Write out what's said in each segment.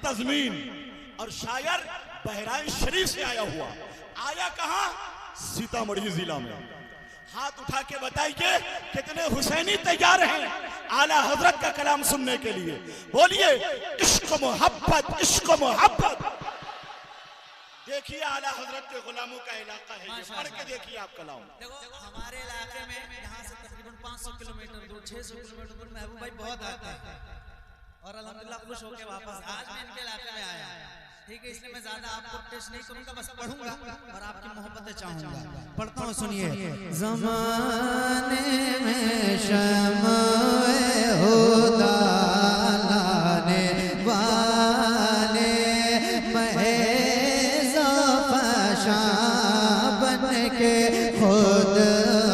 तज़मीन, और शायर बहराइच शरीफ से आया हुआ। आया कहां? सीतामढ़ी जिला में। हाथ उठा के बताइए कितने हुसैनी तैयार हैं आला हजरत का कलाम सुनने के लिए। बोलिए इश्क मोहब्बत, इश्क मोहब्बत। देखिए आला हजरत के गुलामों का इलाका है, पढ़ के देखिए आप कलाम। देखो हमारे इलाके में यहाँ से तकरीबन 500 किलोमीटर दूर, 600 किलोमीटर दूर महबूब भाई बहुत आते हैं और अल्हम्दुलिल्लाह खुश होकर वापस आज मैं इनके इलाके में आया। ठीक है, इसलिए मैं ज्यादा आपको टेस्ट नहीं करूंगा, बस पढ़ूंगा और आपकी मोहब्बतें चाहूंगा। पढ़ता हूँ, सुनिए। ज़माने में शम्ए हुदा लाने वाले महज़ फ़शा बन के खुद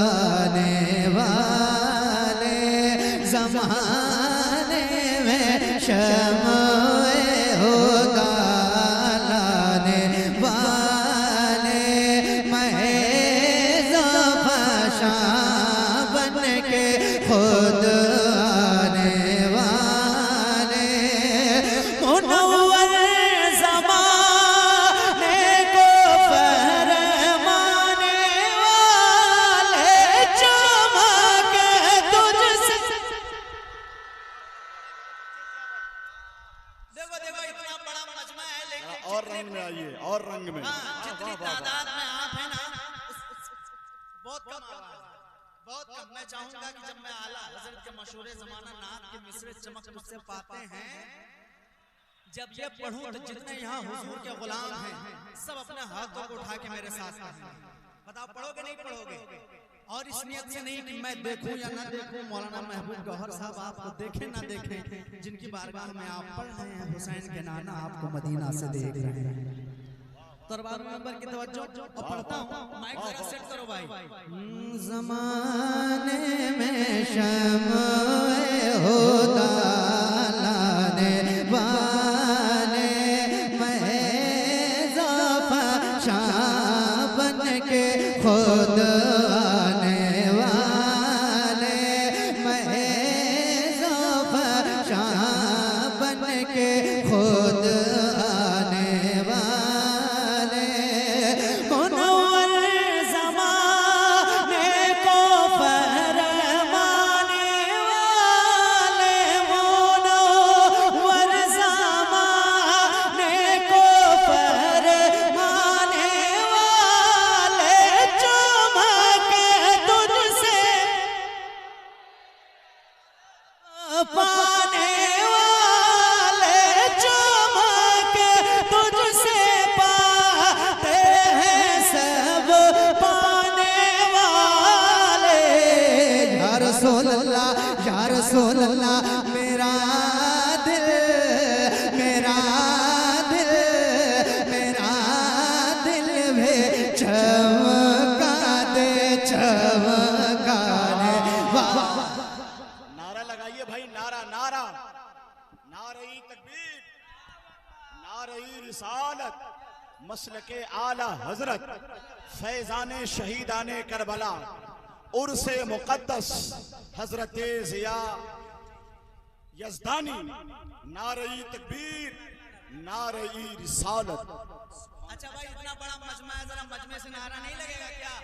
आने वाले, ज़माने में शम्ए हुदा खुद आने वाले, मुनव्वर ज़माने को फरमाने वाले, चमक तुझसे। देखो देखो इतना बड़ा मजमा है, लेकिन और रंग में आइए, और रंग में। जितनी तादाद में आप हैं ना, बहुत कम आवाज, बहुत कम। मैं चाहूंगा कि जब मैं आला हजरत के मशहूर जमाना नात के मिसरे चमक मुझसे पाते हैं, जब ये पढ़ूं तो जितने यहाँ हुजूर के गुलाम हैं सब अपने हाथों को उठा के मेरे साथ कहें। बताओ पढ़ोगे नहीं पढ़ोगे? और इस नियत से नहीं कि मैं देखूं या ना देखूं, मौलाना महबूब गौहर साहब आपको देखें ना देखें, जिनकी बारगाह में आप पढ़ रहे हैं, हुसैन के नाना आपको मदीना से देख रहे हैं। दरबार नंबर की तवज्जो और पढ़ता हूँ, माइक जरा सेट करो भाई। ज़माने में शम्ए हुदा लाने वाले महज़ फ़शा बन के खुद आने वाले, महज़ फ़शा बन के खुद आने वाले, पाने वाले, चमक तुझसे पाते हैं सब पाने वाले। या रसूल अल्लाह, या रसूल अल्लाह, मेरा दिल, मेरा दिल, मेरा दिल भी चमका दे, चमका दे। नारा लगाइए भाई, नारा, नारा, नारई तकबीर, नारई रिसालत, मसलके आला हजरत, फैजाने शहीदाने करबला, उर्से मुक़द्दस हजरत ज़िया यज़दानी, नारई तकबीर, नारई रिसालत। अच्छा भाई इतना बड़ा मजमा है, जरा मजमे से नारा नहीं लगेगा क्या?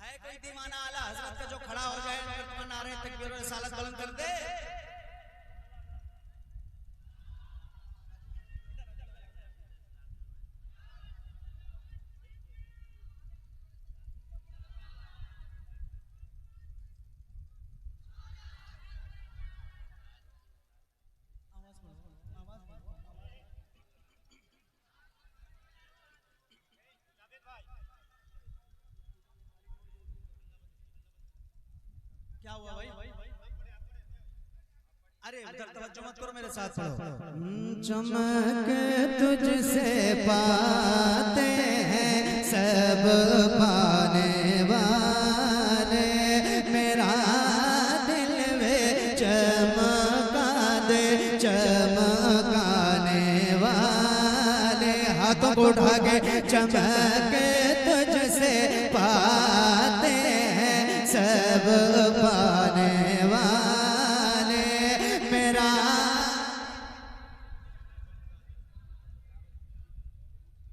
है कोई दीवाना आला हजरत का जो खड़ा हो जाए और नारे तकबीर और रिसालत बुलंद कर दे? क्या हुआ भाई? अरे उधर तवज्जो मत करो, मेरे साथ पढ़ो। चमक तुझसे पाते हैं सब पाने वाले, मेरा दिल में चमका दे, चमकाने वाले। हाथों को उठा के चमक तुझसे पाते हैं सब पाने वाले, मेरा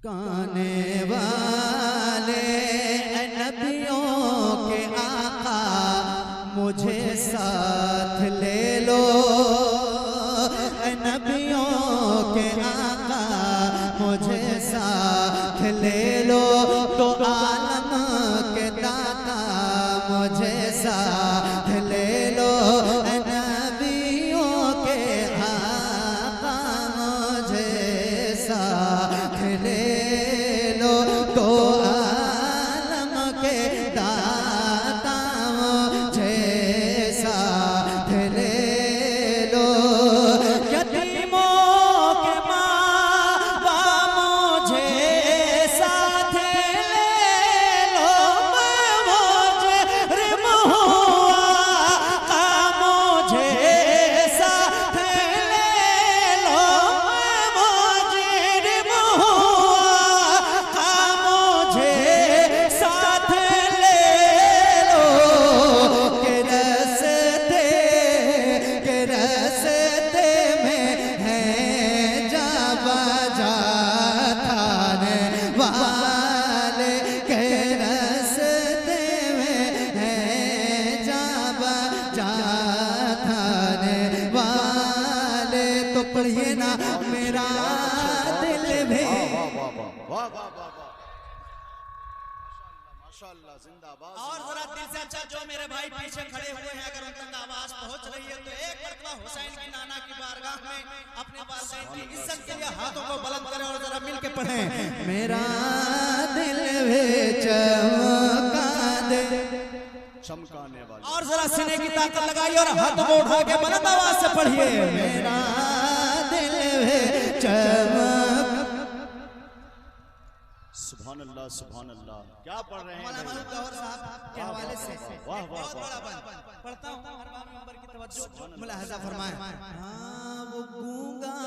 चमकाने वाले नबियों के आका मुझे साथ ले लो, नबियों के आका मुझे साथ ले लो, तो आलम के दाता मुझे साथ ले लो, नबियों के आका मुझे साथ ले लो, तो आलम के दाता मुझे साथ ले लो, यतीमों के माँ मुझे साथ ले लो, मुझे रिम हुआ का मुझे साथ ले लो, मुझे रिम हुआ का मुझे साथ ले लो, के रस्ते में है जा बजा थाने वाले, के रस्ते में है जा बजा थाने वाले, तो पढ़िए ना मेरा दिल भी वाह वाह वाह वाह वाह वाह वाह, माशाअल्लाह, जिंदाबाद। और जरा दिल से अच्छा जो मेरे भाई पीछे खड़े हुए हैं, अगर उन तक आवाज पहुंच रही है तो एक मरतबा हुसैन की नाना की बारगाह में अपने वालिदैन की इज्जत के लिए हाथों को बुलंद करें और जरा मिल के पढ़ें, मेरा दिल भी चमका दे, चमकाने वाले। और जरा सीने की ताकत लगाइए और हाथों को उठा के बुलंद आवाज से पढ़िए, मेरा दिल भी चमक। सुभान अल्लाह, सुभान अल्लाह। क्या पढ़ रहे हैं मौलाना भाई? गौहर साहब के हवाले से वाह वाह बहुत वाह बड़ा बंद पढ़ता हूँ, हर बार मेंबर की तवज्जो मुलाहजा फरमाएं। हाँ वो गूंगा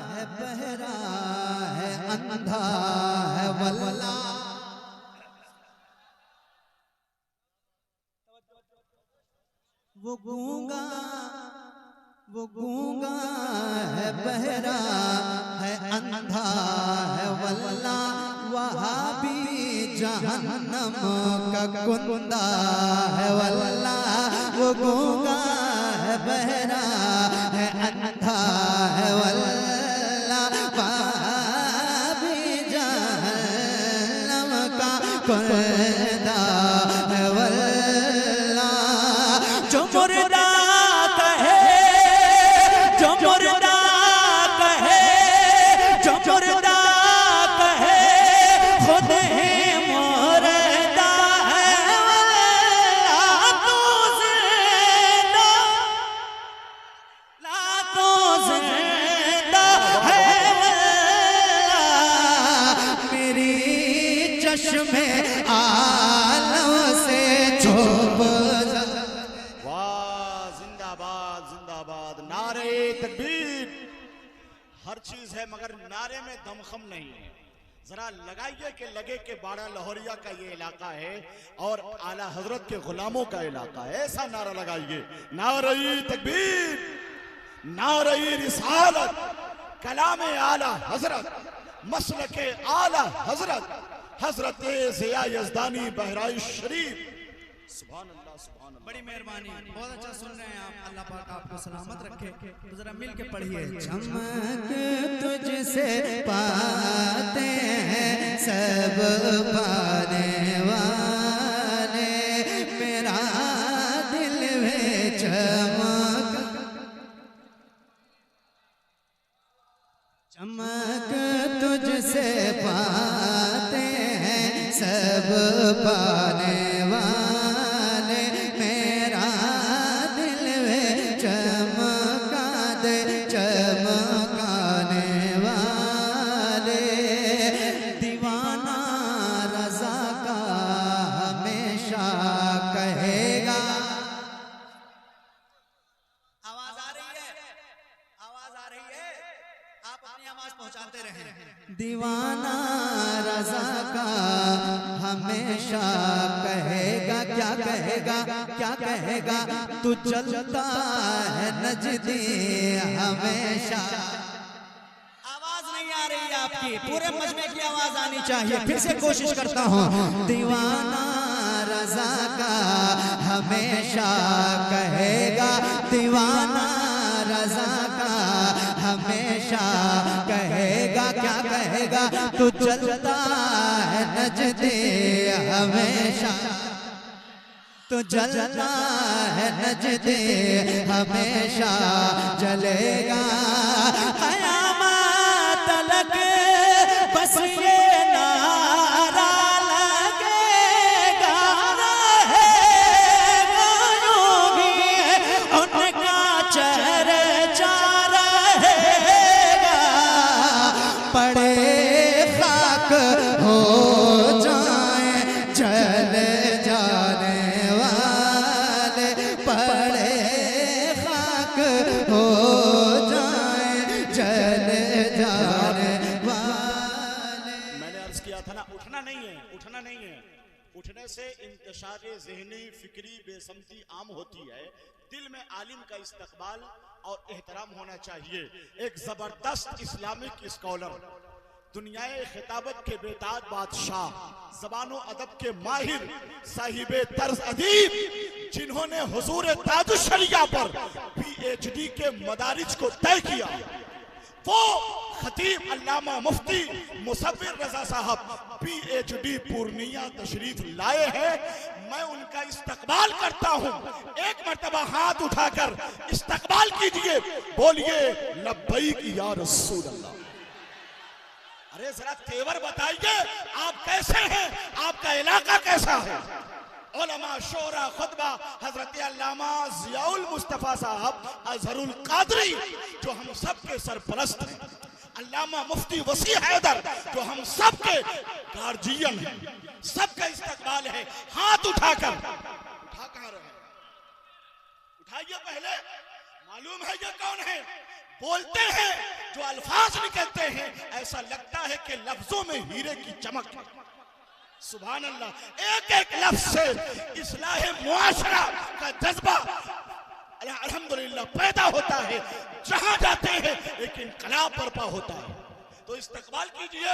है, बहरा है, अंधा है वल्ला, वो गूंगा है, बहरा है, अंधा है वल्ला, वहाबी जहन्नम का कुंदा है वल्ला, वो गूंगा है, बहरा है, अंधा है वल्ला, वहाबी जहन्नम का कुंदा है वल्ला, जो मुर्दा कहे, जो मुर्दा कहे, जो मुर्दा कहे खुद ही मुर्दा है वल्ला, तू जिंदा ला, तू जिंदा है वल्ला, मेरी चश्मे आलम से छुप जा। वाह, जिंदाबाद, जिंदाबाद। नारे तकबीर। हर चीज है मगर नारे में दमखम नहीं है। जरा लगाइए कि लगे कि बाड़ा लाहौरिया का ये इलाका है और आला हजरत के गुलामों का इलाका है, ऐसा नारा लगाइए। नारे तकबीर, नारे रिसालत, कलाम आला हजरत, मसलके आला हजरत, हजरत ज़िया यज़दानी बहराइच शरीफ। सुभान अल्लाह, सुभान अल्लाह। बड़ी मेहरबानी, बहुत अच्छा सुन रहे हैं आप, अल्लाह पाक आपको सलामत रखे। तो जरा मिल के पढ़िए, चमक तुझसे पाते हैं सब पाने वाले, मेरा दिल में चमक, चमक तुझसे पाते हैं सब पाने वाले, मेरा दिल में चमका दे, चमकाने वाले, दीवाना रज़ा का हमेशा कहेगा। आवाज आ रही है, आवाज आ रही है, आप अपनी आवाज पहुंचाते रहें। दीवाना रज़ा का हमेशा कहेगा, क्या कहेगा, क्या कहेगा, तू चलता है नजदी हमेशा। आवाज नहीं आ रही रही है आपकी, पूरे मजमे की आवाज आनी चाहिए। फिर से कोशिश करता हूँ। दीवाना रज़ा का हमेशा कहेगा, दीवाना रज़ा का हमेशा कहेगा। क्या कहेगा? तू चलता है नजदे हमेशा, तो जलता है नजदे हमेशा जलेगा। क़यामत तलक बस ये नारा लगेगा, रहेगा यूं ही उनका चर्चा रहेगा। पड़े खाक हो जाए जल जाने वाले, पड़े खाक हो जाए जल जाने वाले। मैंने अर्ज किया था ना, उठना नहीं है, उठना नहीं है। उठने से इंतशार ज़हनी फिक्री बेसमती आम होती है। दिल में आलिम का इस्तकबाल और एहतराम होना चाहिए। एक जबरदस्त इस्लामिक स्कॉलर, दुनियाए खिताबत के बेताज बादशाह, ज़बानो अदब के माहिर, साहिबे तर्ज अदीब, जिन्होंने हुजूर ताजुश शरिया पर PhD के मदारिज को तय किया, वो खतीब अल्लामा मुफ्ती मुसव्विर रजा साहब PhD पूर्णिया तशरीफ लाए हैं। मैं उनका इस्तकबाल करता हूं। एक मर्तबा हाथ उठाकर इस्तकबाल कीजिए, बोलिए लब्बैक या रसूल अल्लाह। अरे जरा तेवर बताइए, आप कैसे हैं, आपका इलाका कैसा है? उलमा शोरा खुतबा हजरत अल्लामा ज़ियाउल मुस्तफ़ा साहब अज़हरुल क़ादरी, जो हम सब के सरपरस्त हैं, अल्लामा मुफ्ती वसी हैदर, जो हम सब के गार्जियन हैं, सबका इस्तकबाल है। हाथ उठाकर, उठा कहां रहे? उठाइए पहले, मालूम है ये कौन है? बोलते हैं जो अल्फाज निकलते हैं ऐसा लगता है कि लफ्जों में हीरे की चमक है। सुभान अल्लाह, एक एक लफ्ज से इस्लाह मुआशरा का जज्बा अल्हम्दुलिल्लाह पैदा होता है। जहां जाते हैं एक इनकलाब बर्पा होता है। तो इस्तकबाल कीजिए।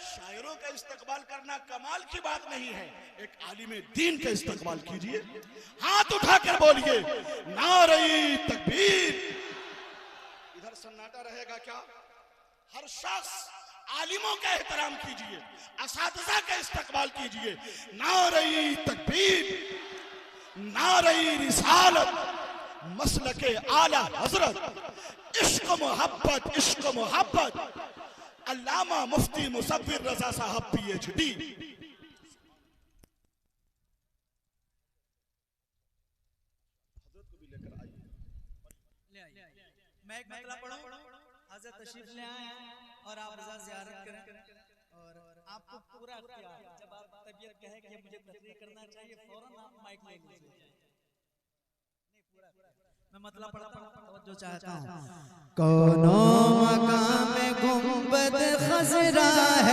शायरों का इस्तकबाल करना कमाल की बात नहीं है, एक आलिम दीन का इस्तकबाल कीजिए। हाथ उठाकर बोलिए नारे तकबीर। इधर सन्नाटा रहेगा क्या? हर शख्स आलिमों का एहतराम कीजिए, असातिज़ा का इस्तकबाल कीजिए। नारे तकबीर, नारे रिसालत, मसलके आला हजरत, इश्क मोहब्बत, इश्क मोहब्बत। अल्लामा मुफ्ती मुसव्विर रजा साहब PhD। मैं एक मतला पढ़ूं, हज़रत तशरीफ ले आए और आप रज़ा ज़ियारत करें और आपको पूरा इख्तियार, जब आप तबीयत कहे कि मुझे तकरीर करना चाहिए फौरन आप माइक ले लीजिए। मैं मतला पढ़ता हूं जो चाहता हूं। कोनो मकाम गुंबद खज़रा है।